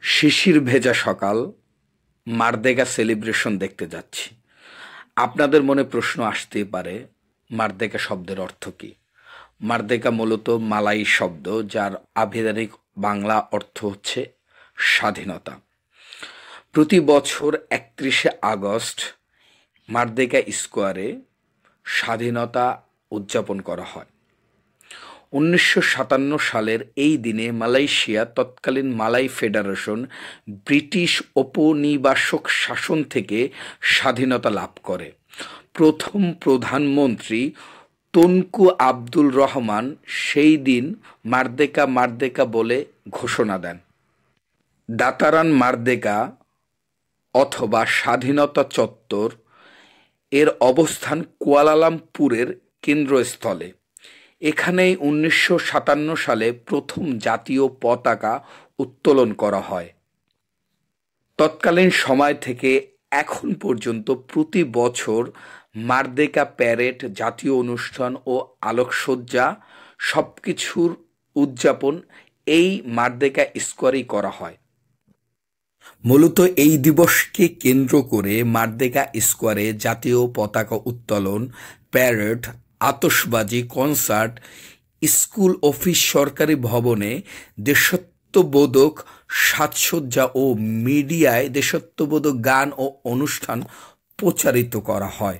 শিশির ভেজা সকাল, Merdeka celebration দেখতে যাচ্ছি। আপনাদের মনে প্রশ্ন আসতেই পারে, মারদেকা শব্দের অর্থ কী? মারদেকা মূলত মালাই শব্দ, যার আভিধানিক বাংলা অর্থ হচ্ছে স্বাধীনতা। প্রতি বছর 31শে আগস্ট মারদেকা স্কোয়ারে স্বাধীনতা উদযাপন করা হয়। 1957 সালের এই দিনে মালয়েশিয়া, তৎকালীন মালাই ফেডারেশন, ব্রিটিশ উপনিবেশক শাসন থেকে স্বাধীনতা লাভ করে। প্রথম প্রধানমন্ত্রী তুনকু আব্দুল রহমান সেই দিন মারদেকা মারদেকা বলে ঘোষণা দেন। দাতারান মারদেকা অথবা স্বাধীনতা চত্বর এর অবস্থান কুয়ালালামপুরের কেন্দ্রস্থলে। এখানেই 1957 সালে প্রথম জাতীয় পতাকা উত্তোলন করা হয়। তৎকালীন সময় থেকে এখন পর্যন্ত প্রতি বছর মারদেকা প্যারেড, জাতীয় অনুষ্ঠান ও আলোকসজ্জা সবকিছুর উদযাপন এই মারদেকা স্কোয়ারেই করা হয়। মূলত এই দিবসকে কেন্দ্র করে মারদেকা স্কোয়ারে জাতীয় পতাকা উত্তোলন, প্যারেড, আতশবাজি, কনসার্ট, স্কুল, অফিস, সরকারি ভবনে দেশাত্মবোধক সাজসজ্জা ও মিডিয়ায় দেশাত্মবোধক গান ও অনুষ্ঠান প্রচারিত করা হয়।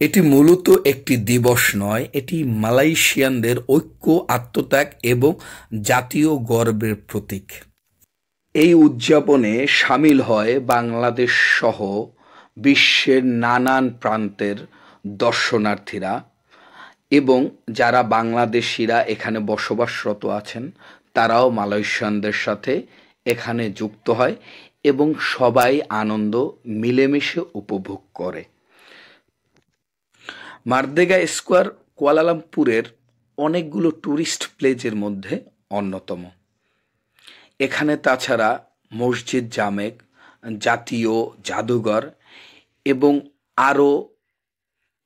এটি মূলত একটি দিবস নয়, এটি মালয়েশিয়ানদের ঐক্য, আত্মত্যাগ এবং জাতীয় গর্বের প্রতীক। এই উদযাপনে সামিল হয় বাংলাদেশ সহ বিশ্বের নানান প্রান্তের দর্শনার্থীরা এবং যারা বাংলাদেশিরা এখানে বসবাসরত আছেন তারাও মালয়েশিয়ানদের সাথে এখানে যুক্ত হয় এবং সবাই আনন্দ মিলেমিশে উপভোগ করে। মারদেকা স্কোয়ার কুয়ালালামপুরের অনেকগুলো ট্যুরিস্ট প্লেসের মধ্যে অন্যতম। এখানে তাছাড়া মসজিদ জামেক, জাতীয় জাদুঘর এবং আরও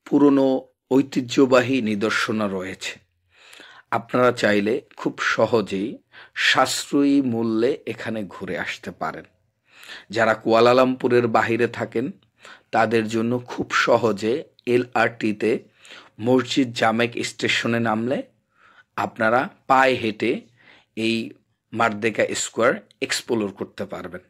পুরনো ঐতিহ্যবাহী নিদর্শনও রয়েছে। আপনারা চাইলে খুব সহজেই সাশ্রয়ী মূল্যে এখানে ঘুরে আসতে পারেন। যারা কুয়ালালামপুরের বাইরে থাকেন তাদের জন্য খুব সহজে LRTতে মসজিদ জামেক স্টেশনে নামলে আপনারা পায়ে হেঁটে এই মারদেকা স্কোয়ার এক্সপ্লোর করতে পারবেন।